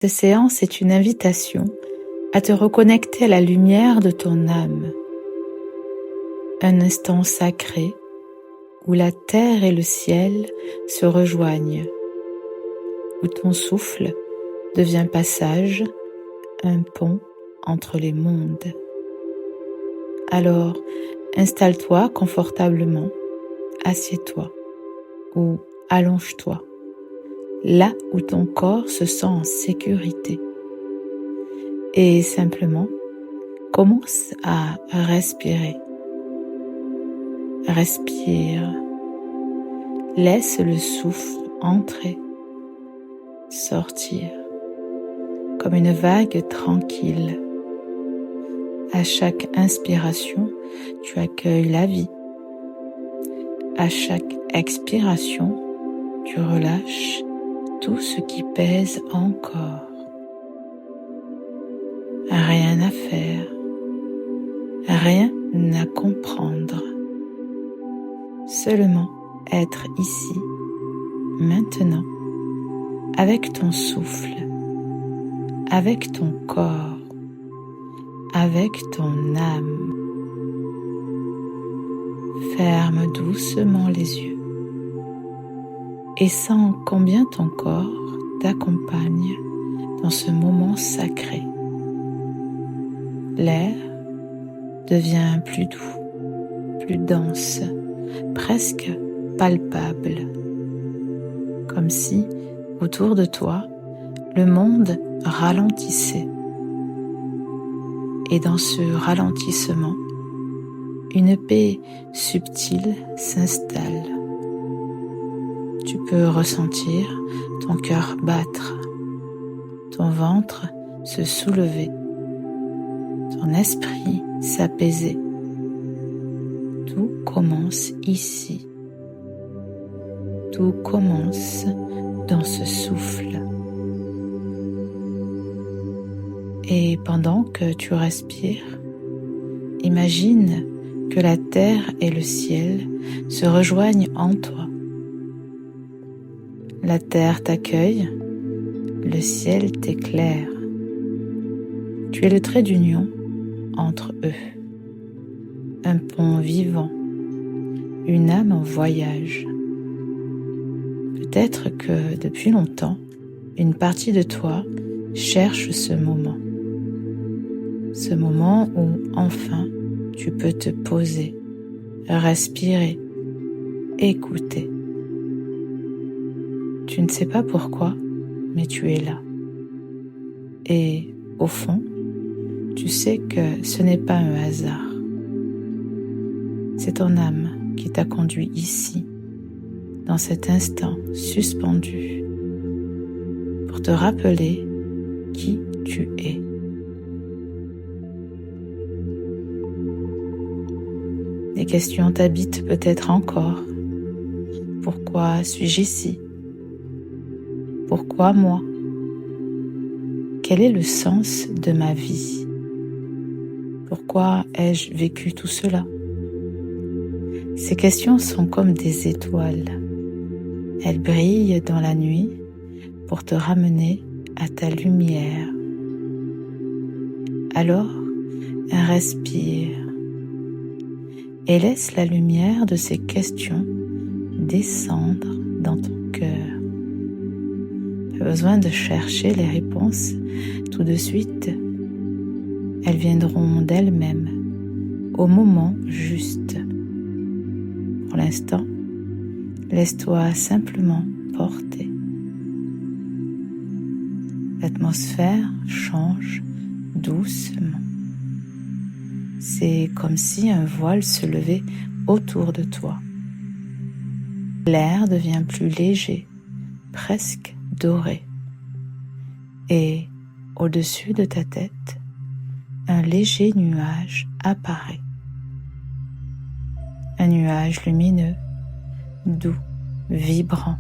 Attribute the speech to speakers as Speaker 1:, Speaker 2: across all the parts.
Speaker 1: Cette séance est une invitation à te reconnecter à la lumière de ton âme. Un instant sacré où la terre et le ciel se rejoignent, où ton souffle devient passage, un pont entre les mondes. Alors, installe-toi confortablement, assieds-toi ou allonge-toi, là où ton corps se sent en sécurité. Et simplement, commence à respirer. Respire. Laisse le souffle entrer, sortir, comme une vague tranquille. À chaque inspiration, tu accueilles la vie. À chaque expiration, tu relâches tout ce qui pèse encore. Rien à faire, rien à comprendre. Seulement être ici, maintenant, avec ton souffle, avec ton corps, avec ton âme. Ferme doucement les yeux et sens combien ton corps t'accompagne dans ce moment sacré. L'air devient plus doux, plus dense, presque palpable, comme si autour de toi, le monde ralentissait. Et dans ce ralentissement, une paix subtile s'installe. Tu peux ressentir ton cœur battre, ton ventre se soulever, ton esprit s'apaiser. Tout commence ici. Tout commence dans ce souffle. Et pendant que tu respires, imagine que la terre et le ciel se rejoignent en toi. La terre t'accueille, le ciel t'éclaire. Tu es le trait d'union entre eux, un pont vivant, une âme en voyage. Peut-être que depuis longtemps, une partie de toi cherche ce moment où enfin tu peux te poser, respirer, écouter. Tu ne sais pas pourquoi, mais tu es là. Et au fond, tu sais que ce n'est pas un hasard. C'est ton âme qui t'a conduit ici, dans cet instant suspendu, pour te rappeler qui tu es. Des questions t'habitent peut-être encore. Pourquoi suis-je ici? Pourquoi moi? Quel est le sens de ma vie? Pourquoi ai-je vécu tout cela? Ces questions sont comme des étoiles. Elles brillent dans la nuit pour te ramener à ta lumière. Alors, respire et laisse la lumière de ces questions descendre dans ton cœur. Pas besoin de chercher les réponses tout de suite. Elles viendront d'elles-mêmes, au moment juste. Pour l'instant, laisse-toi simplement porter. L'atmosphère change doucement. C'est comme si un voile se levait autour de toi. L'air devient plus léger, presque doré. Et au-dessus de ta tête, un léger nuage apparaît. Un nuage lumineux, doux, vibrant.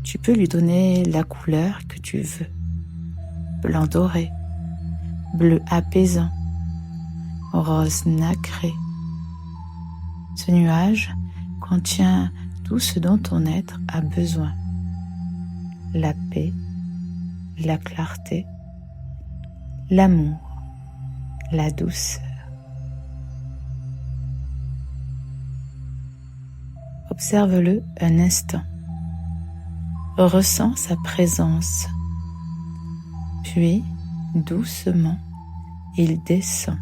Speaker 1: Tu peux lui donner la couleur que tu veux. Blanc doré, bleu apaisant, rose nacré. Ce nuage contient tout ce dont ton être a besoin. La paix, la clarté, l'amour, la douceur. Observe-le un instant. Ressens sa présence. Puis, doucement, il descend.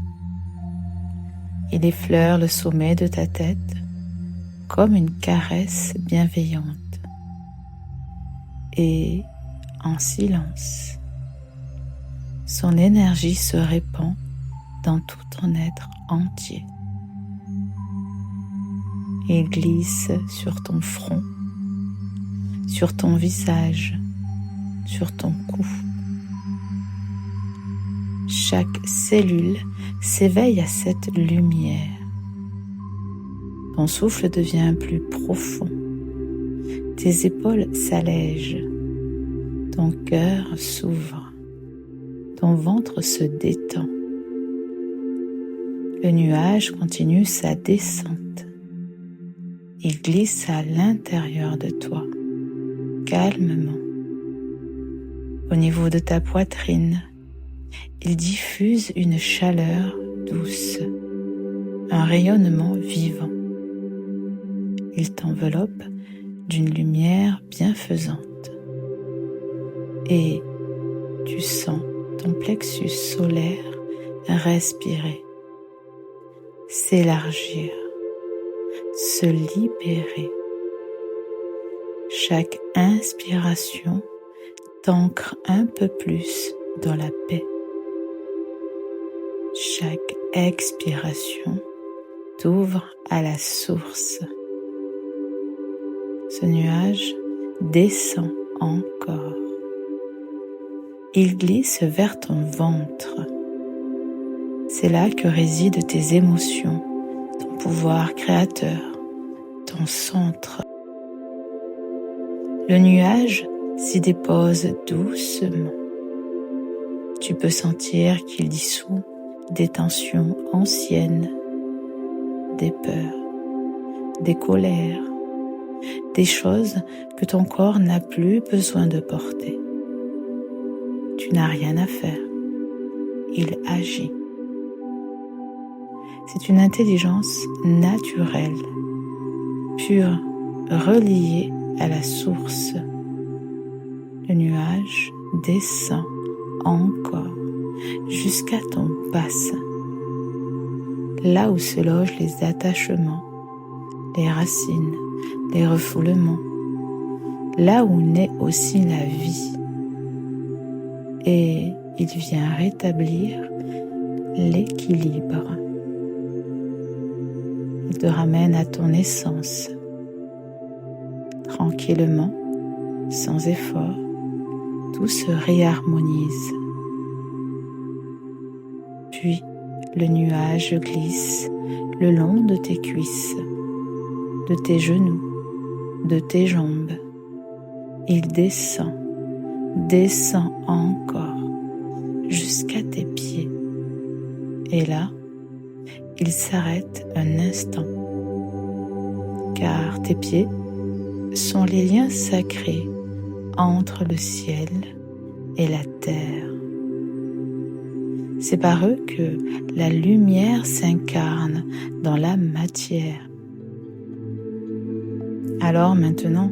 Speaker 1: Il effleure le sommet de ta tête comme une caresse bienveillante. Et, en silence, son énergie se répand dans tout ton être entier. Il glisse sur ton front, sur ton visage, sur ton cou. Chaque cellule s'éveille à cette lumière. Ton souffle devient plus profond. Tes épaules s'allègent. Ton cœur s'ouvre. Ton ventre se détend. Le nuage continue sa descente. Il glisse à l'intérieur de toi, calmement. Au niveau de ta poitrine, il diffuse une chaleur douce, un rayonnement vivant. Il t'enveloppe d'une lumière bienfaisante. Et tu sens ton plexus solaire respirer, s'élargir, se libérer. Chaque inspiration t'ancre un peu plus dans la paix. Chaque expiration t'ouvre à la source. Ce nuage descend encore. Il glisse vers ton ventre. C'est là que résident tes émotions, ton pouvoir créateur, ton centre. Le nuage s'y dépose doucement. Tu peux sentir qu'il dissout des tensions anciennes, des peurs, des colères, des choses que ton corps n'a plus besoin de porter. Tu n'as rien à faire. Il agit. C'est une intelligence naturelle, pure, reliée à la source. Le nuage descend encore jusqu'à ton bassin, là où se logent les attachements, les racines, les refoulements, là où naît aussi la vie. Et il vient rétablir l'équilibre. Il te ramène à ton essence. Tranquillement, sans effort, tout se réharmonise. Puis, le nuage glisse le long de tes cuisses, de tes genoux, de tes jambes. Il descend encore, jusqu'à tes pieds. Et là, il s'arrête un instant, car tes pieds sont les liens sacrés entre le ciel et la terre. C'est par eux que la lumière s'incarne dans la matière. Alors maintenant,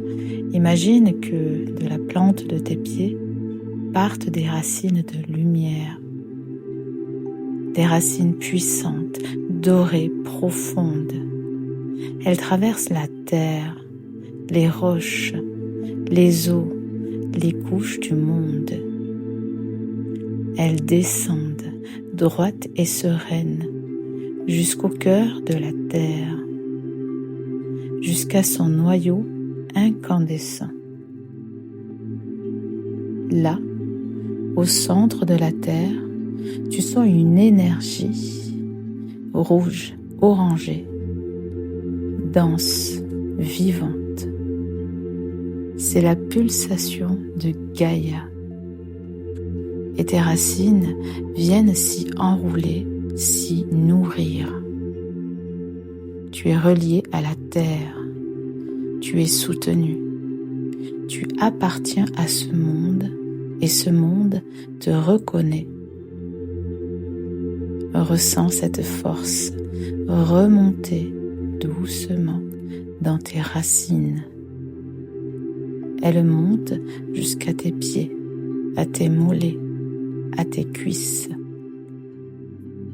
Speaker 1: imagine que de la plante de tes pieds partent des racines de lumière. Des racines puissantes, dorées, profondes. Elles traversent la terre, les roches, les eaux, les couches du monde. Elles descendent, droites et sereines, jusqu'au cœur de la terre, jusqu'à son noyau incandescent. Là, au centre de la terre, tu sens une énergie rouge, orangée, dense, vivante. C'est la pulsation de Gaïa. Et tes racines viennent s'y enrouler, s'y nourrir. Tu es relié à la terre. Tu es soutenu. Tu appartiens à ce monde et ce monde te reconnaît. Ressens cette force remonter doucement dans tes racines. Elle monte jusqu'à tes pieds, à tes mollets, à tes cuisses.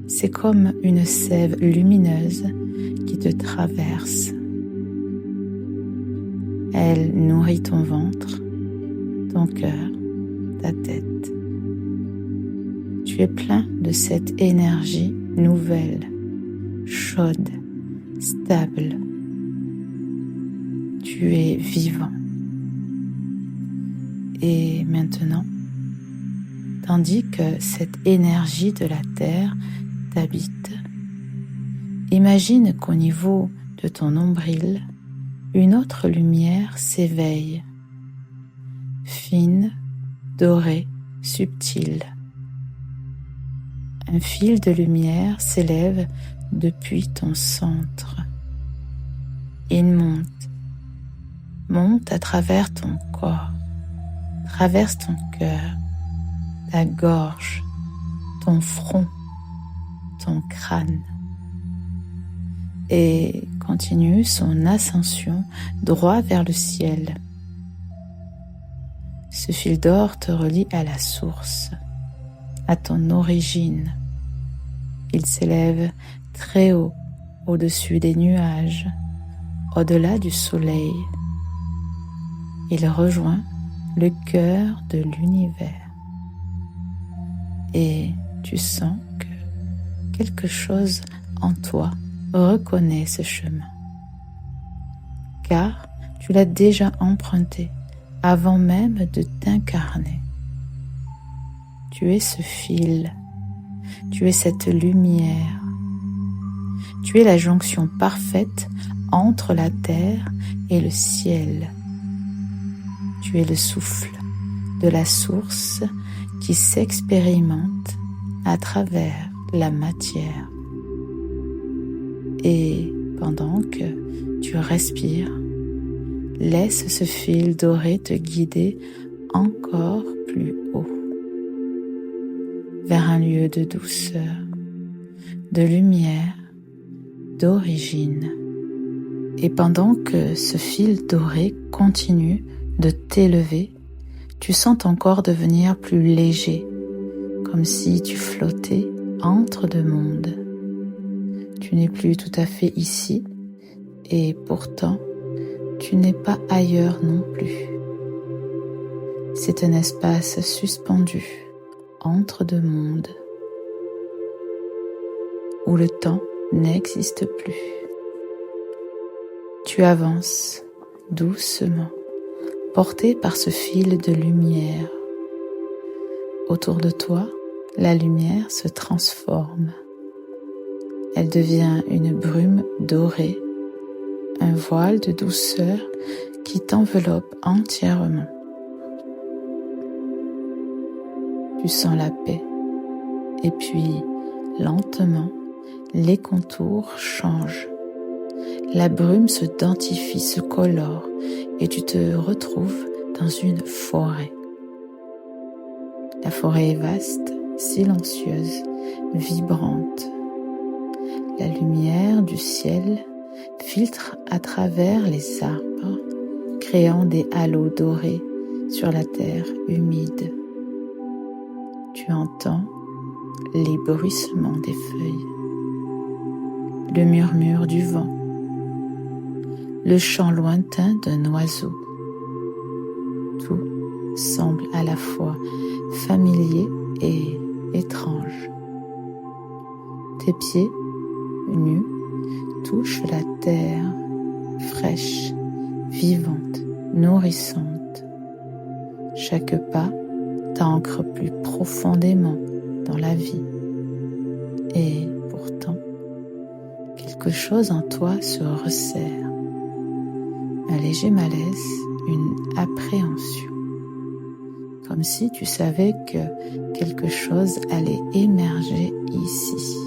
Speaker 1: C'est comme une sève lumineuse qui te traverse. Elle nourrit ton ventre, ton cœur, ta tête. Tu es plein de cette énergie nouvelle, chaude, stable. Tu es vivant. Et maintenant, tandis que cette énergie de la Terre t'habite, imagine qu'au niveau de ton nombril, une autre lumière s'éveille, fine, dorée, subtile. Un fil de lumière s'élève depuis ton centre. Il monte à travers ton corps, traverse ton cœur, ta gorge, ton front, ton crâne et continue son ascension droit vers le ciel. Ce fil d'or te relie à la source, à ton origine. Il s'élève très haut au-dessus des nuages, au-delà du soleil. Il rejoint le cœur de l'univers. Et tu sens que quelque chose en toi reconnaît ce chemin. Car tu l'as déjà emprunté avant même de t'incarner. Tu es ce fil, tu es cette lumière, tu es la jonction parfaite entre la terre et le ciel. Tu es le souffle de la source qui s'expérimente à travers la matière. Et pendant que tu respires, laisse ce fil doré te guider encore plus haut, vers un lieu de douceur, de lumière, d'origine. Et pendant que ce fil doré continue de t'élever, tu sens ton corps devenir plus léger, comme si tu flottais entre deux mondes. Tu n'es plus tout à fait ici, et pourtant, tu n'es pas ailleurs non plus. C'est un espace suspendu entre deux mondes, où le temps n'existe plus. Tu avances doucement, porté par ce fil de lumière. Autour de toi, la lumière se transforme. Elle devient une brume dorée, un voile de douceur qui t'enveloppe entièrement. Tu sens la paix, et puis, lentement, les contours changent. La brume se densifie, se colore, et tu te retrouves dans une forêt. La forêt est vaste, silencieuse, vibrante. La lumière du ciel filtre à travers les arbres, créant des halos dorés sur la terre humide. Tu entends les bruissements des feuilles, le murmure du vent, le chant lointain d'un oiseau. Tout semble à la fois familier et étrange. Tes pieds, nus, touchent la terre, fraîche, vivante, nourrissante. Chaque pas t'ancre plus profondément dans la vie. Et pourtant, quelque chose en toi se resserre. Un léger malaise, une appréhension. Comme si tu savais que quelque chose allait émerger ici.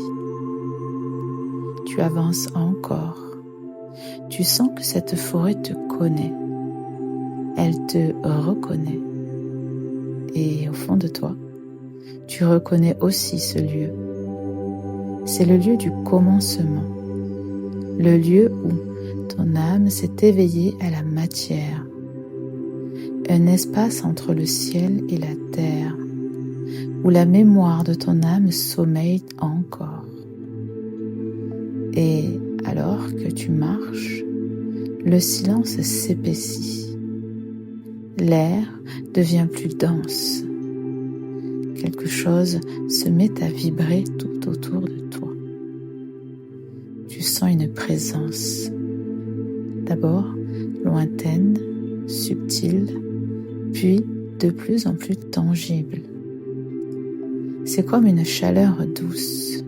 Speaker 1: Tu avances encore. Tu sens que cette forêt te connaît. Elle te reconnaît. Et au fond de toi, tu reconnais aussi ce lieu. C'est le lieu du commencement, le lieu où ton âme s'est éveillée à la matière, un espace entre le ciel et la terre, où la mémoire de ton âme sommeille encore. Et alors que tu marches, le silence s'épaissit. L'air devient plus dense. Quelque chose se met à vibrer tout autour de toi. Tu sens une présence, d'abord lointaine, subtile, puis de plus en plus tangible. C'est comme une chaleur douce,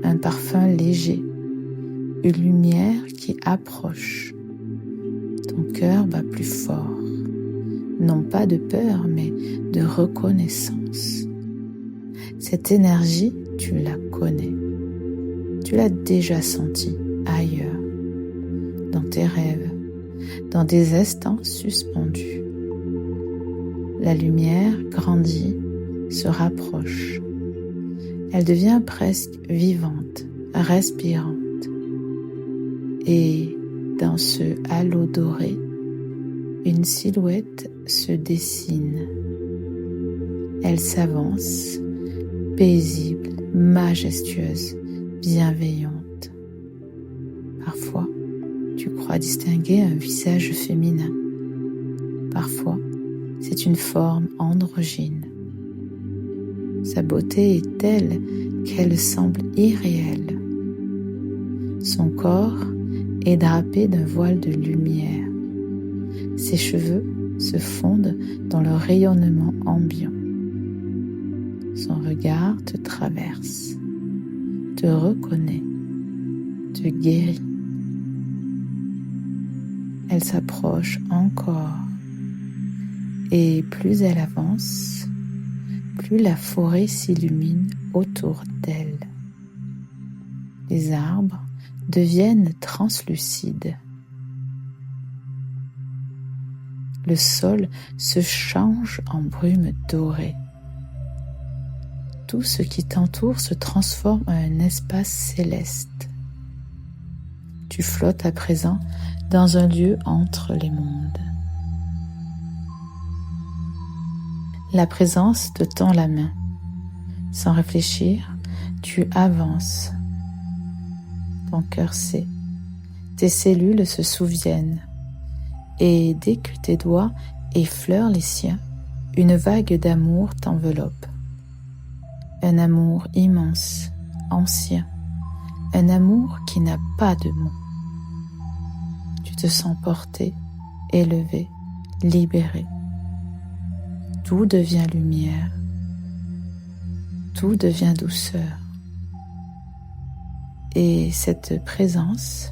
Speaker 1: un parfum léger, une lumière qui approche. Ton cœur bat plus fort, non pas de peur, mais de reconnaissance. Cette énergie, tu la connais. Tu l'as déjà sentie ailleurs, dans tes rêves, dans des instants suspendus. La lumière grandit, se rapproche. Elle devient presque vivante, respirante. Et dans ce halo doré, une silhouette se dessine. Elle s'avance, paisible, majestueuse, bienveillante. Parfois, tu crois distinguer un visage féminin. Parfois, c'est une forme androgyne. Sa beauté est telle qu'elle semble irréelle. Son corps est drapé d'un voile de lumière. Ses cheveux se fondent dans le rayonnement ambiant. Son regard te traverse, te reconnaît, te guérit. Elle s'approche encore, et plus elle avance, plus la forêt s'illumine autour d'elle. Les arbres deviennent translucides. Le sol se change en brume dorée. Tout ce qui t'entoure se transforme en un espace céleste. Tu flottes à présent dans un lieu entre les mondes. La présence te tend la main. Sans réfléchir, tu avances. Ton cœur sait, tes cellules se souviennent, et dès que tes doigts effleurent les siens, une vague d'amour t'enveloppe. Un amour immense, ancien, un amour qui n'a pas de mots. Tu te sens porté, élevé, libéré. Tout devient lumière, tout devient douceur. Et cette présence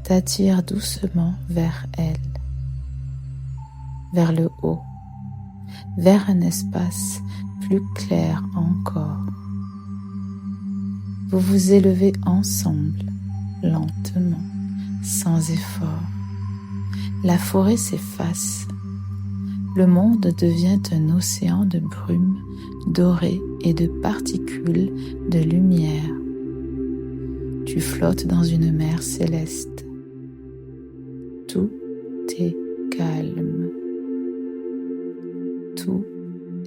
Speaker 1: t'attire doucement vers elle, vers le haut, vers un espace plus clair encore. Vous vous élevez ensemble, lentement, sans effort. La forêt s'efface. Le monde devient un océan de brume dorée et de particules de lumière. Tu flottes dans une mer céleste. Tout est calme. Tout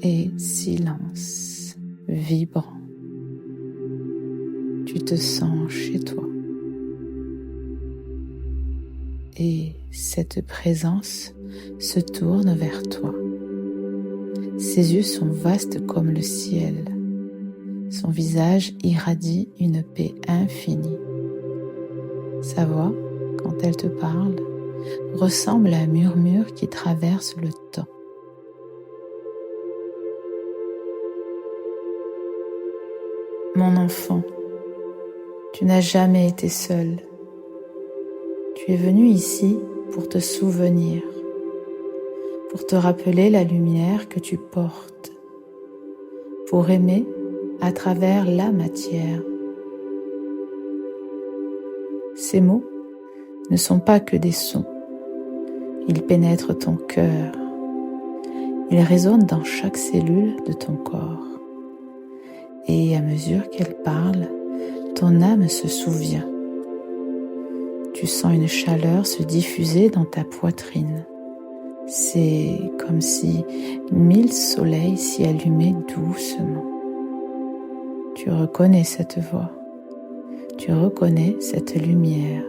Speaker 1: est silence, vibrant. Tu te sens chez toi. Et cette présence se tourne vers toi. Ses yeux sont vastes comme le ciel. Son visage irradie une paix infinie. Sa voix, quand elle te parle, ressemble à un murmure qui traverse le temps. Mon enfant, tu n'as jamais été seul. Tu es venu ici pour te souvenir, pour te rappeler la lumière que tu portes, pour aimer à travers la matière. Ces mots ne sont pas que des sons. Ils pénètrent ton cœur. Il résonne dans chaque cellule de ton corps. Et à mesure qu'elle parle, ton âme se souvient. Tu sens une chaleur se diffuser dans ta poitrine. C'est comme si 1000 soleils s'y allumaient doucement. Tu reconnais cette voix. Tu reconnais cette lumière.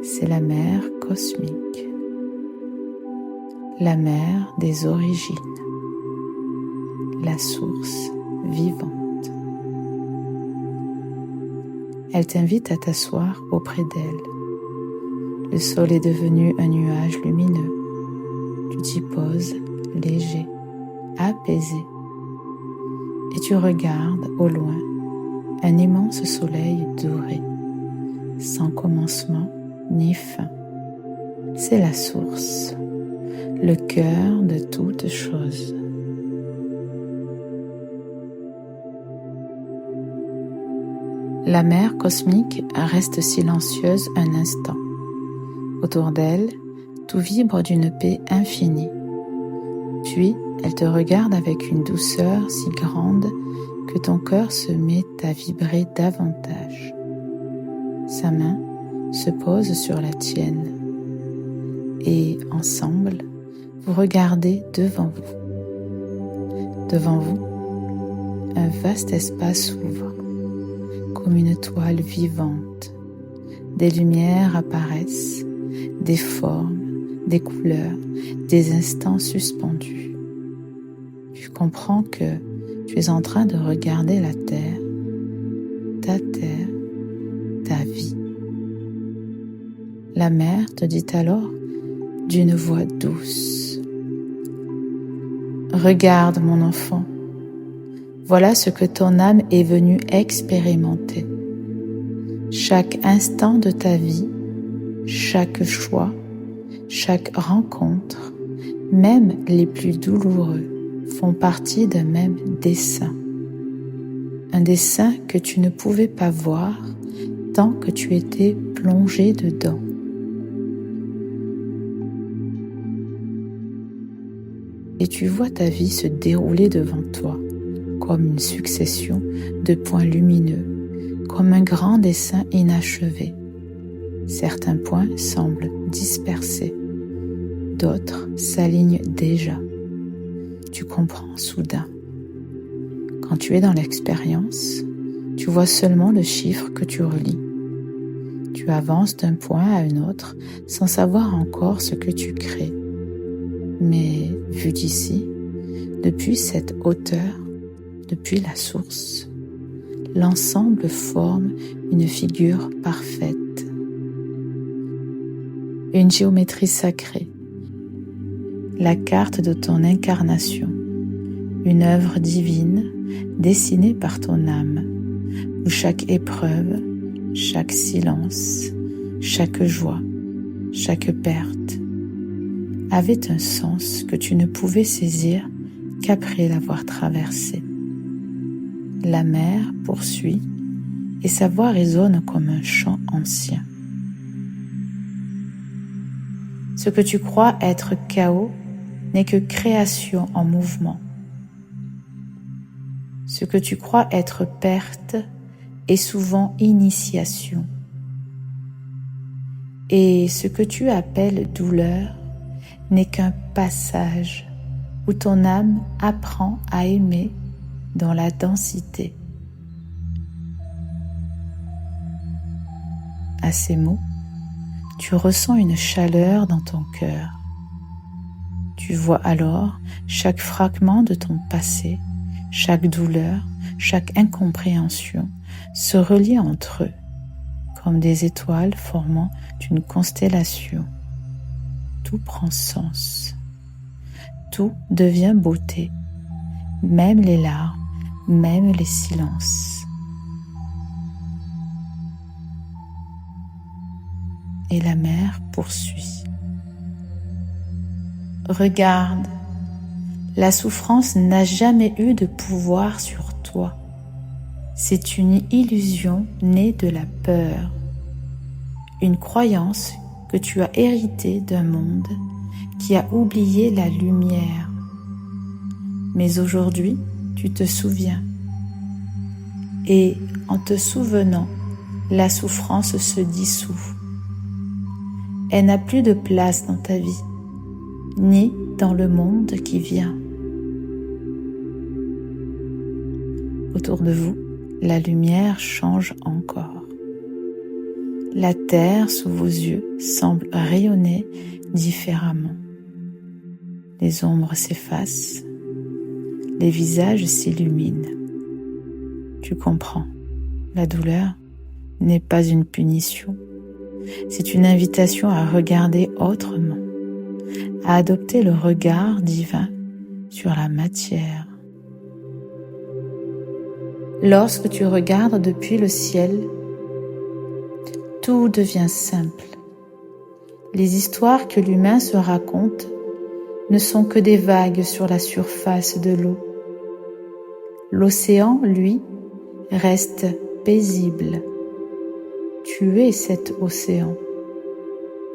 Speaker 1: C'est la mère cosmique. La mère des origines. La source vivante. Elle t'invite à t'asseoir auprès d'elle. Le sol est devenu un nuage lumineux. Tu t'y poses léger, apaisé, et tu regardes au loin un immense soleil doré, sans commencement ni fin. C'est la source, le cœur de toute chose. La mère cosmique reste silencieuse un instant. Autour d'elle, tout vibre d'une paix infinie. Puis, elle te regarde avec une douceur si grande que ton cœur se met à vibrer davantage. Sa main se pose sur la tienne et ensemble, vous regardez devant vous. Devant vous, un vaste espace s'ouvre, comme une toile vivante. Des lumières apparaissent, des formes, des couleurs, des instants suspendus. Tu comprends que tu es en train de regarder la terre, ta vie. La mère te dit alors d'une voix douce: regarde mon enfant, voilà ce que ton âme est venue expérimenter. Chaque instant de ta vie, chaque choix, chaque rencontre, même les plus douloureux, font partie d'un même dessein. Un dessein que tu ne pouvais pas voir tant que tu étais plongé dedans. Et tu vois ta vie se dérouler devant toi, comme une succession de points lumineux, comme un grand dessin inachevé. Certains points semblent dispersés, d'autres s'alignent déjà. Tu comprends soudain. Quand tu es dans l'expérience, tu vois seulement le chiffre que tu relis. Tu avances d'un point à un autre sans savoir encore ce que tu crées. Mais vu d'ici, depuis cette hauteur, depuis la source, l'ensemble forme une figure parfaite. Une géométrie sacrée, la carte de ton incarnation, une œuvre divine dessinée par ton âme, où chaque épreuve, chaque silence, chaque joie, chaque perte avait un sens que tu ne pouvais saisir qu'après l'avoir traversé. La mer poursuit et sa voix résonne comme un chant ancien. Ce que tu crois être chaos n'est que création en mouvement. Ce que tu crois être perte est souvent initiation. Et ce que tu appelles douleur n'est qu'un passage où ton âme apprend à aimer dans la densité. À ces mots, tu ressens une chaleur dans ton cœur. Tu vois alors chaque fragment de ton passé, chaque douleur, chaque incompréhension se relier entre eux, comme des étoiles formant une constellation. Tout prend sens. Tout devient beauté, même les larmes, même les silences. Et la mer poursuit. Regarde, la souffrance n'a jamais eu de pouvoir sur toi. C'est une illusion née de la peur, une croyance que tu as héritée d'un monde qui a oublié la lumière. mais aujourd'hui, tu te souviens. Et en te souvenant, la souffrance se dissout. Elle n'a plus de place dans ta vie, ni dans le monde qui vient. Autour de vous, la lumière change encore. La terre sous vos yeux semble rayonner différemment. Les ombres s'effacent, les visages s'illuminent. Tu comprends, la douleur n'est pas une punition, c'est une invitation à regarder autrement, à adopter le regard divin sur la matière. Lorsque tu regardes depuis le ciel, tout devient simple. Les histoires que l'humain se raconte ne sont que des vagues sur la surface de l'eau. L'océan, lui, reste paisible. Tu es cet océan,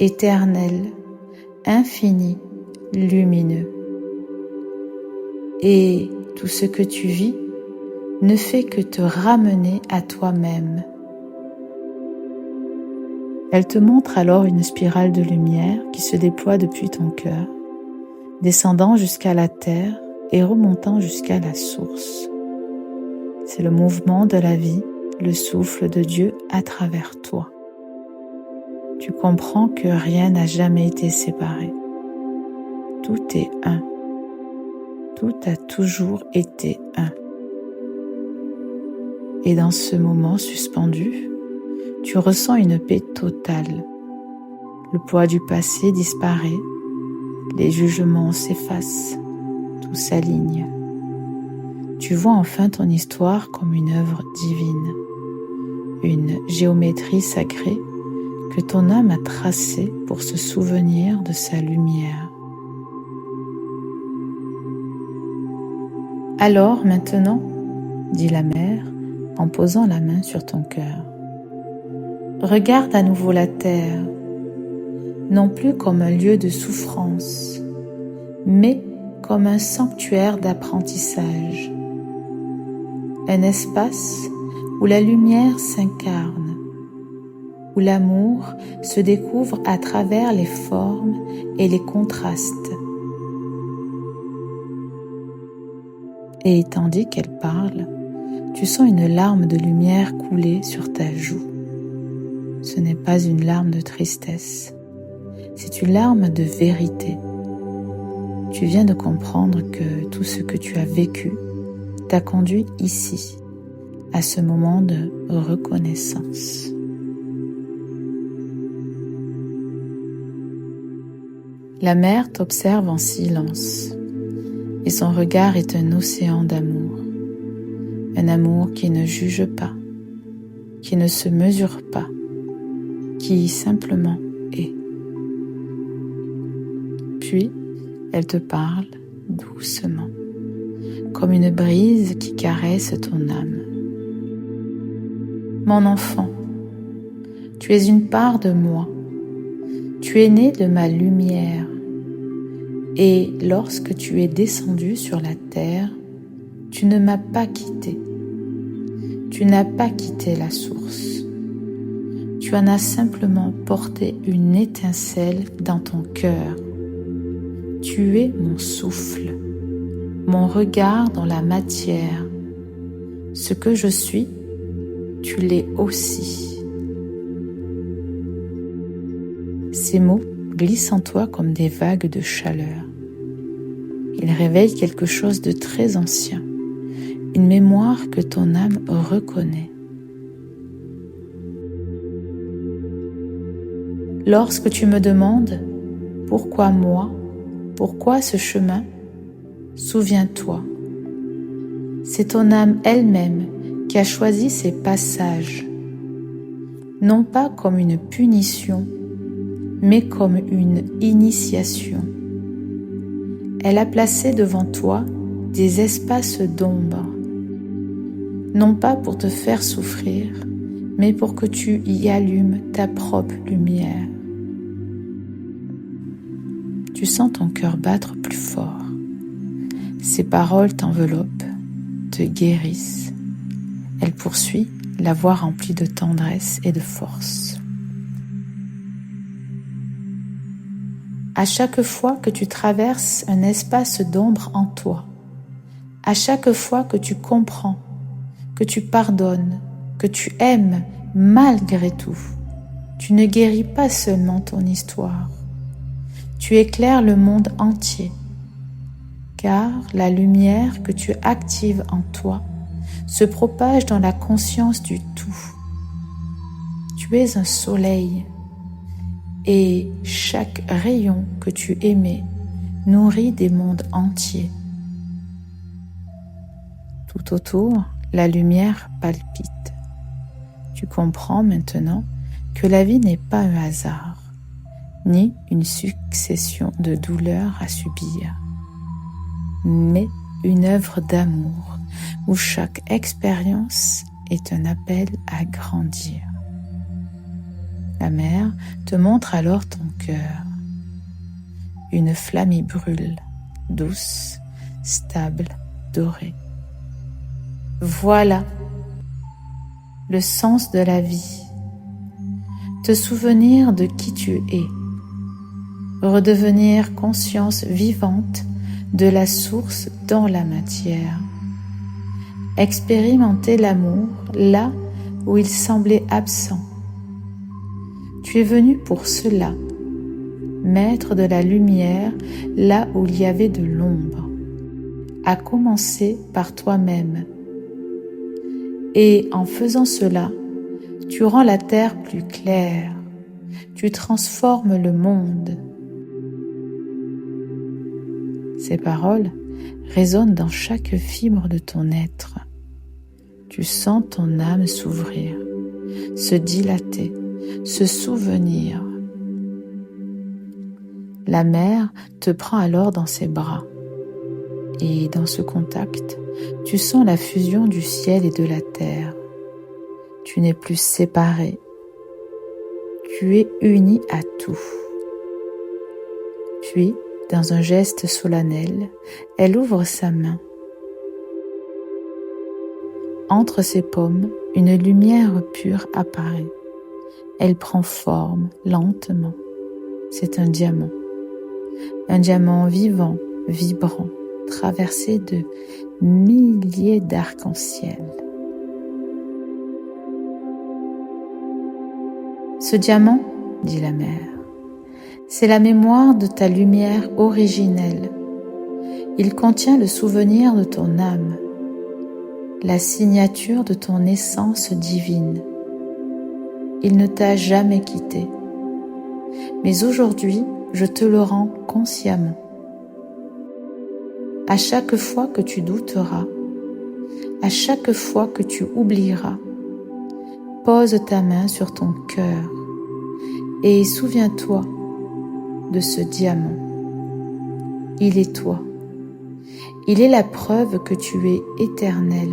Speaker 1: éternel, infini, lumineux. Et tout ce que tu vis ne fait que te ramener à toi-même. Elle te montre alors une spirale de lumière qui se déploie depuis ton cœur, descendant jusqu'à la terre et remontant jusqu'à la source. C'est le mouvement de la vie, le souffle de Dieu à travers toi. Tu comprends que rien n'a jamais été séparé. Tout est un. Tout a toujours été un. Et dans ce moment suspendu, tu ressens une paix totale. Le poids du passé disparaît, les jugements s'effacent, tout s'aligne. Tu vois enfin ton histoire comme une œuvre divine, une géométrie sacrée que ton âme a tracée pour se souvenir de sa lumière. Alors maintenant, dit la mère en posant la main sur ton cœur, regarde à nouveau la terre, non plus comme un lieu de souffrance, mais comme un sanctuaire d'apprentissage, un espace où la lumière s'incarne, où l'amour se découvre à travers les formes et les contrastes. Et tandis qu'elle parle, tu sens une larme de lumière couler sur ta joue. Ce n'est pas une larme de tristesse, c'est une larme de vérité. Tu viens de comprendre que tout ce que tu as vécu t'a conduit ici, à ce moment de reconnaissance. La mère t'observe en silence, et son regard est un océan d'amour. Un amour qui ne juge pas, qui ne se mesure pas, qui simplement est. Puis, elle te parle doucement, comme une brise qui caresse ton âme. Mon enfant, tu es une part de moi, tu es né de ma lumière, et lorsque tu es descendu sur la terre, tu ne m'as pas quitté. Tu n'as pas quitté la source. Tu en as simplement porté une étincelle dans ton cœur. Tu es mon souffle, mon regard dans la matière. Ce que je suis, tu l'es aussi. Ces mots glissent en toi comme des vagues de chaleur. Ils réveillent quelque chose de très ancien, une mémoire que ton âme reconnaît. Lorsque tu me demandes « Pourquoi moi ? Pourquoi ce chemin ?» Souviens-toi, c'est ton âme elle-même qui a choisi ces passages, non pas comme une punition, mais comme une initiation. Elle a placé devant toi des espaces d'ombre, non pas pour te faire souffrir, mais pour que tu y allumes ta propre lumière. Tu sens ton cœur battre plus fort. Ces paroles t'enveloppent, te guérissent. Elle poursuit, la voix remplie de tendresse et de force. À chaque fois que tu traverses un espace d'ombre en toi, à chaque fois que tu comprends, que tu pardonnes, que tu aimes malgré tout, tu ne guéris pas seulement ton histoire, tu éclaires le monde entier, car la lumière que tu actives en toi se propage dans la conscience du tout. Tu es un soleil et chaque rayon que tu émets nourrit des mondes entiers. Tout autour, la lumière palpite. Tu comprends maintenant que la vie n'est pas un hasard, ni une succession de douleurs à subir, mais une œuvre d'amour où chaque expérience est un appel à grandir. La mer te montre alors ton cœur. Une flamme y brûle, douce, stable, dorée. Voilà le sens de la vie. Te souvenir de qui tu es. Redevenir conscience vivante de la source dans la matière. Expérimenter l'amour là où il semblait absent. Tu es venu pour cela, mettre de la lumière là où il y avait de l'ombre, à commencer par toi-même. Et en faisant cela, tu rends la terre plus claire, tu transformes le monde. Ces paroles résonnent dans chaque fibre de ton être. Tu sens ton âme s'ouvrir, se dilater, se souvenir. La mer te prend alors dans ses bras et dans ce contact, tu sens la fusion du ciel et de la terre. Tu n'es plus séparé, tu es uni à tout. Puis, dans un geste solennel, elle ouvre sa main. Entre ses paumes, une lumière pure apparaît. Elle prend forme lentement. C'est un diamant vivant, vibrant, traversé de milliers d'arcs-en-ciel. Ce diamant, dit la mer, c'est la mémoire de ta lumière originelle. Il contient le souvenir de ton âme, la signature de ton essence divine. Il ne t'a jamais quitté. Mais aujourd'hui, je te le rends consciemment. À chaque fois que tu douteras, à chaque fois que tu oublieras, pose ta main sur ton cœur et souviens-toi de ce diamant. Il est toi. Il est la preuve que tu es éternel.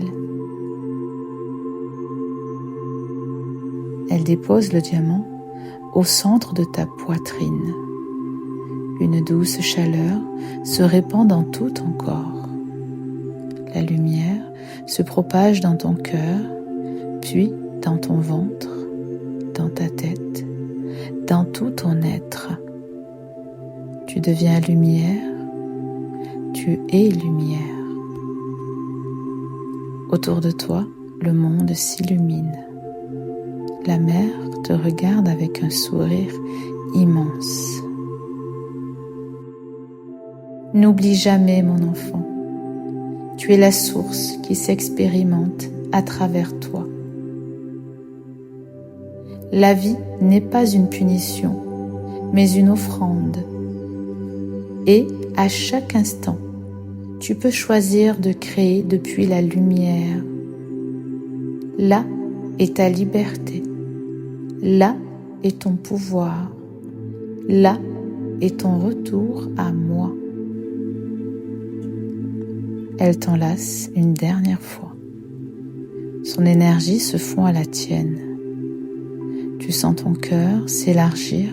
Speaker 1: Elle dépose le diamant au centre de ta poitrine. Une douce chaleur se répand dans tout ton corps. La lumière se propage dans ton cœur, puis dans ton ventre, dans ta tête, dans tout ton être. Tu deviens lumière, tu es lumière. Autour de toi, le monde s'illumine. La mer te regarde avec un sourire immense. N'oublie jamais, mon enfant, tu es la source qui s'expérimente à travers toi. La vie n'est pas une punition, mais une offrande. Et à chaque instant, tu peux choisir de créer depuis la lumière. Là est ta liberté. Là est ton pouvoir. Là est ton retour à moi. Elle t'enlace une dernière fois. Son énergie se fond à la tienne. Tu sens ton cœur s'élargir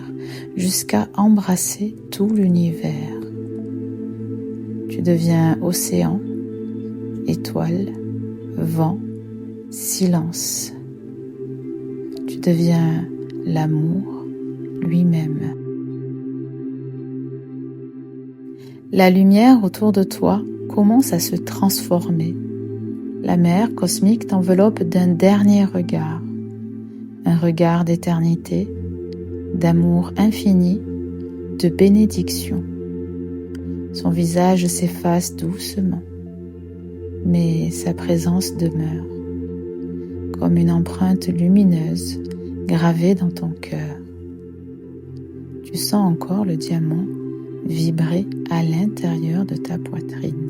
Speaker 1: jusqu'à embrasser tout l'univers. Tu deviens océan, étoile, vent, silence. Tu deviens l'amour lui-même. La lumière autour de toi commence à se transformer. La mer cosmique t'enveloppe d'un dernier regard, un regard d'éternité, d'amour infini, de bénédiction. Son visage s'efface doucement, mais sa présence demeure, comme une empreinte lumineuse gravée dans ton cœur. Tu sens encore le diamant vibrer à l'intérieur de ta poitrine.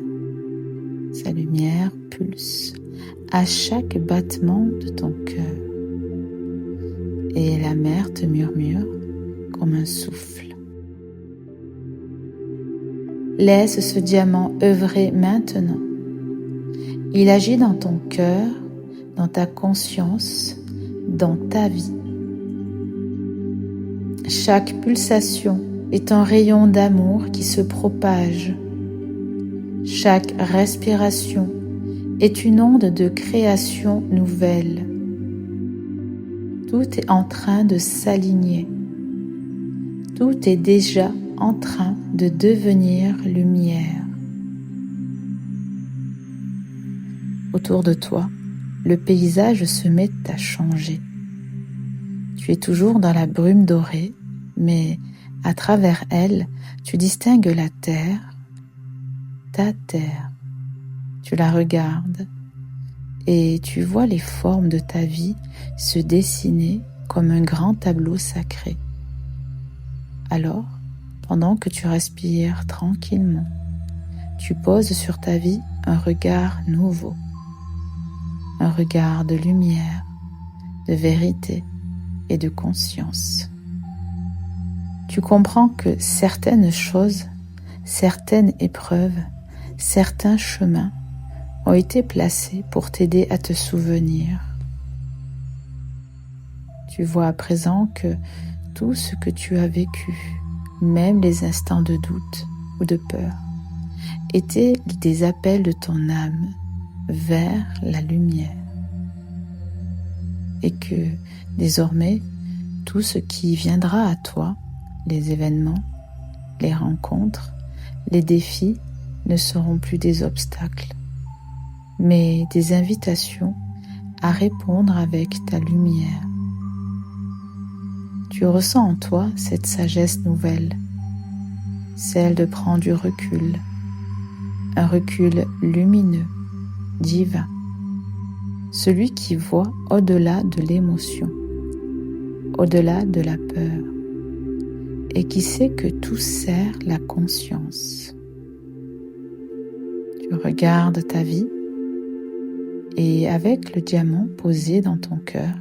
Speaker 1: Sa lumière pulse à chaque battement de ton cœur. Et la mer te murmure comme un souffle. Laisse ce diamant œuvrer maintenant. Il agit dans ton cœur, dans ta conscience, dans ta vie. Chaque pulsation est un rayon d'amour qui se propage. Chaque respiration est une onde de création nouvelle. Tout est en train de s'aligner. Tout est déjà en train de devenir lumière. Autour de toi, le paysage se met à changer. Tu es toujours dans la brume dorée, mais à travers elle, tu distingues la terre, ta terre. Tu la regardes et tu vois les formes de ta vie se dessiner comme un grand tableau sacré. Alors, pendant que tu respires tranquillement, tu poses sur ta vie un regard nouveau, un regard de lumière, de vérité et de conscience. Tu comprends que certaines choses, certaines épreuves, certains chemins ont été placés pour t'aider à te souvenir. Tu vois à présent que tout ce que tu as vécu, même les instants de doute ou de peur, étaient des appels de ton âme vers la lumière. Et que désormais, tout ce qui viendra à toi, les événements, les rencontres, les défis, ne seront plus des obstacles, mais des invitations à répondre avec ta lumière. Tu ressens en toi cette sagesse nouvelle, celle de prendre du recul, un recul lumineux, divin, celui qui voit au-delà de l'émotion, au-delà de la peur, et qui sait que tout sert la conscience. Tu regardes ta vie et avec le diamant posé dans ton cœur,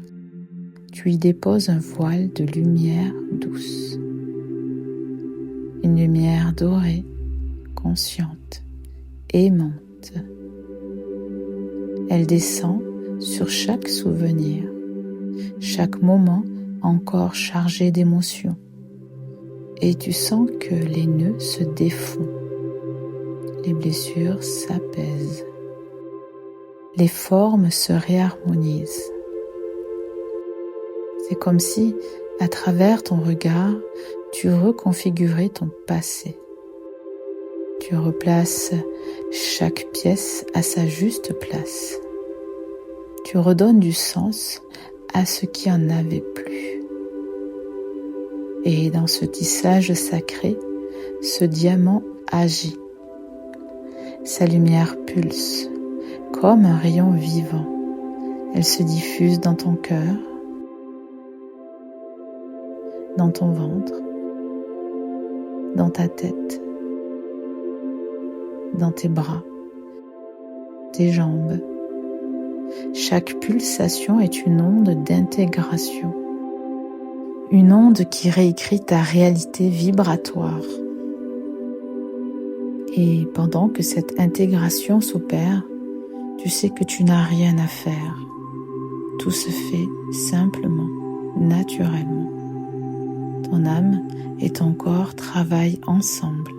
Speaker 1: tu y déposes un voile de lumière douce. Une lumière dorée, consciente, aimante. Elle descend sur chaque souvenir, chaque moment encore chargé d'émotions. Et tu sens que les nœuds se défont. Les blessures s'apaisent. Les formes se réharmonisent. C'est comme si, à travers ton regard, tu reconfigurais ton passé. Tu replaces chaque pièce à sa juste place. Tu redonnes du sens à ce qui en avait plus. Et dans ce tissage sacré, ce diamant agit. Sa lumière pulse, comme un rayon vivant. Elle se diffuse dans ton cœur, dans ton ventre, dans ta tête, dans tes bras, tes jambes. Chaque pulsation est une onde d'intégration, une onde qui réécrit ta réalité vibratoire. Et pendant que cette intégration s'opère, tu sais que tu n'as rien à faire. Tout se fait simplement, naturellement. Ton âme et ton corps travaillent ensemble.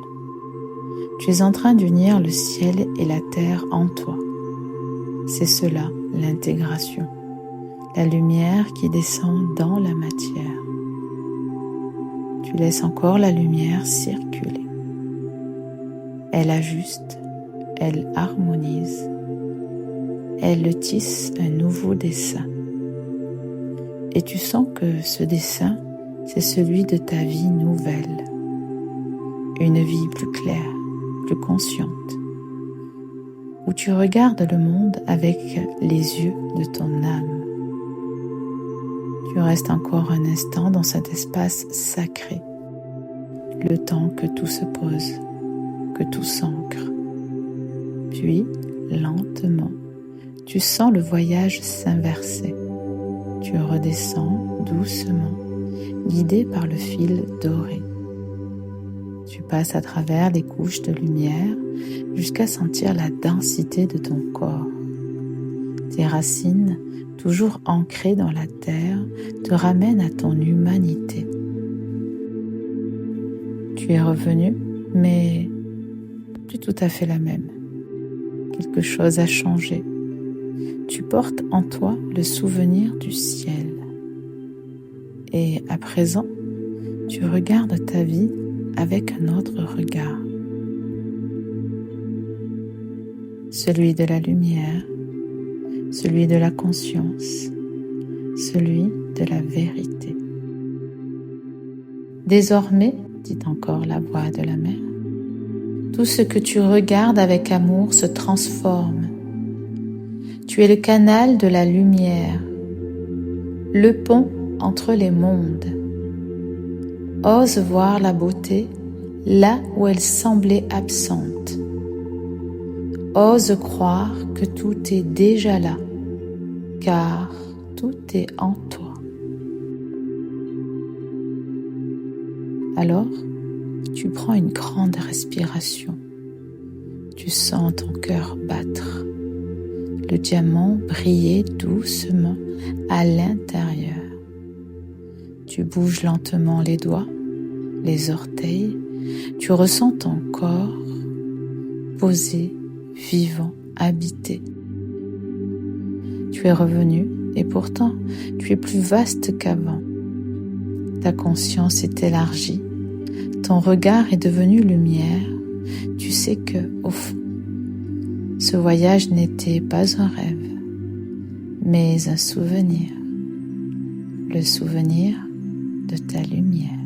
Speaker 1: Tu es en train d'unir le ciel et la terre en toi. C'est cela, l'intégration, la lumière qui descend dans la matière. Tu laisses encore la lumière circuler. Elle ajuste, elle harmonise, elle tisse un nouveau dessin. Et tu sens que ce dessin, c'est celui de ta vie nouvelle. Une vie plus claire, plus consciente, où tu regardes le monde avec les yeux de ton âme. Tu restes encore un instant dans cet espace sacré, le temps que tout se pose, que tout s'ancre. Puis, lentement, tu sens le voyage s'inverser. Tu redescends doucement, guidé par le fil doré. Tu passes à travers les couches de lumière jusqu'à sentir la densité de ton corps. Tes racines, toujours ancrées dans la terre, te ramènent à ton humanité. Tu es revenu, mais plus tout à fait la même. Quelque chose a changé. Tu portes en toi le souvenir du ciel. Et à présent, tu regardes ta vie avec un autre regard. Celui de la lumière, celui de la conscience, celui de la vérité. Désormais, dit encore la voix de la mer, tout ce que tu regardes avec amour se transforme. Tu es le canal de la lumière, le pont entre les mondes. Ose voir la beauté là où elle semblait absente. Ose croire que tout est déjà là, car tout est en toi. Alors, tu prends une grande respiration. Tu sens ton cœur battre, le diamant briller doucement à l'intérieur. Tu bouges lentement les doigts, les orteils, tu ressens ton corps posé, vivant, habité. Tu es revenu et pourtant tu es plus vaste qu'avant. Ta conscience est élargie, ton regard est devenu lumière. Tu sais que, au fond, ce voyage n'était pas un rêve, mais un souvenir, le souvenir de ta lumière.